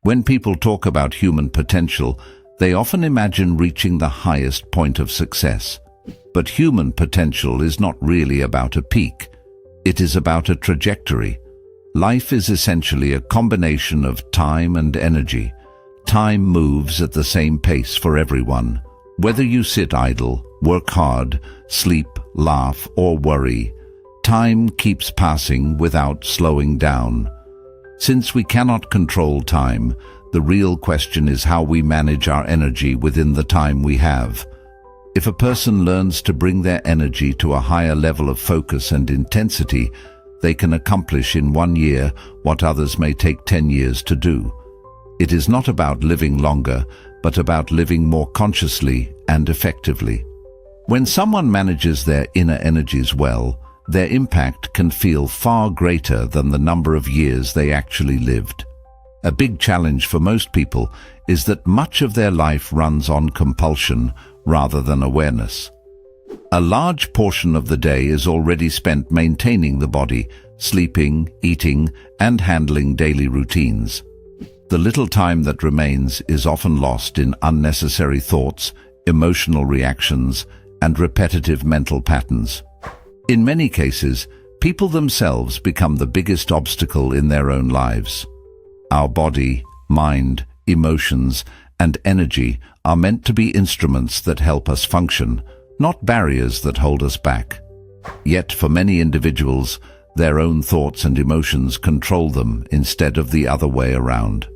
When people talk about human potential, they often imagine reaching the highest point of success. But human potential is not really about a peak. It is about a trajectory. Life is essentially a combination of time and energy. Time moves at the same pace for everyone. Whether you sit idle, work hard, sleep, laugh, or worry, time keeps passing without slowing down. Since we cannot control time, the real question is how we manage our energy within the time we have. If a person learns to bring their energy to a higher level of focus and intensity, they can accomplish in 1 year what others may take 10 years to do. It is not about living longer, but about living more consciously and effectively. When someone manages their inner energies well, their impact can feel far greater than the number of years they actually lived. A big challenge for most people is that much of their life runs on compulsion rather than awareness. A large portion of the day is already spent maintaining the body, sleeping, eating, and handling daily routines. The little time that remains is often lost in unnecessary thoughts, emotional reactions, and repetitive mental patterns. In many cases, people themselves become the biggest obstacle in their own lives. Our body, mind, emotions, and energy are meant to be instruments that help us function, not barriers that hold us back. Yet for many individuals, their own thoughts and emotions control them instead of the other way around.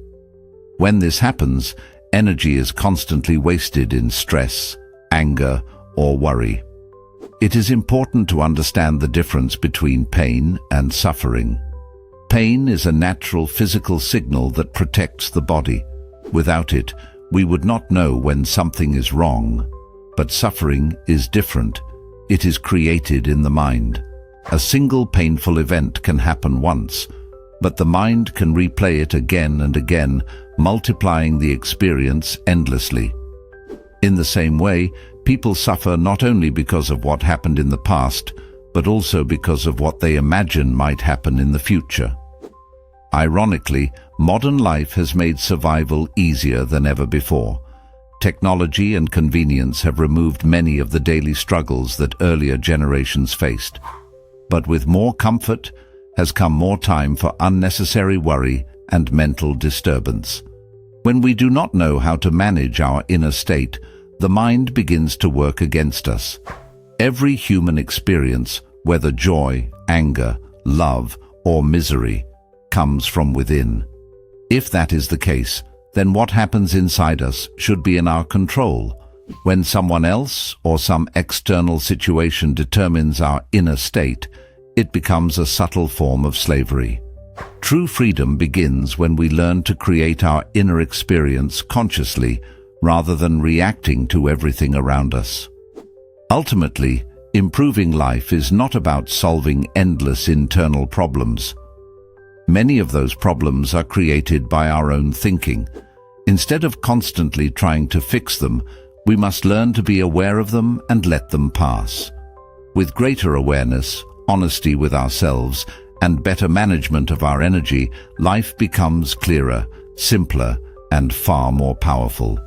When this happens, energy is constantly wasted in stress, anger, or worry. It is important to understand the difference between pain and suffering. Pain is a natural physical signal that protects the body. Without it, we would not know when something is wrong. But suffering is different. It is created in the mind. A single painful event can happen once, but the mind can replay it again and again, multiplying the experience endlessly. In the same way, people suffer not only because of what happened in the past, but also because of what they imagine might happen in the future. Ironically, modern life has made survival easier than ever before. Technology and convenience have removed many of the daily struggles that earlier generations faced. But with more comfort has come more time for unnecessary worry and mental disturbance. When we do not know how to manage our inner state, the mind begins to work against us. Every human experience, whether joy, anger, love, or misery, comes from within. If that is the case, then what happens inside us should be in our control. When someone else or some external situation determines our inner state, it becomes a subtle form of slavery. True freedom begins when we learn to create our inner experience consciously, rather than reacting to everything around us. Ultimately, improving life is not about solving endless internal problems. Many of those problems are created by our own thinking. Instead of constantly trying to fix them, we must learn to be aware of them and let them pass. With greater awareness, honesty with ourselves, and better management of our energy, life becomes clearer, simpler, and far more powerful.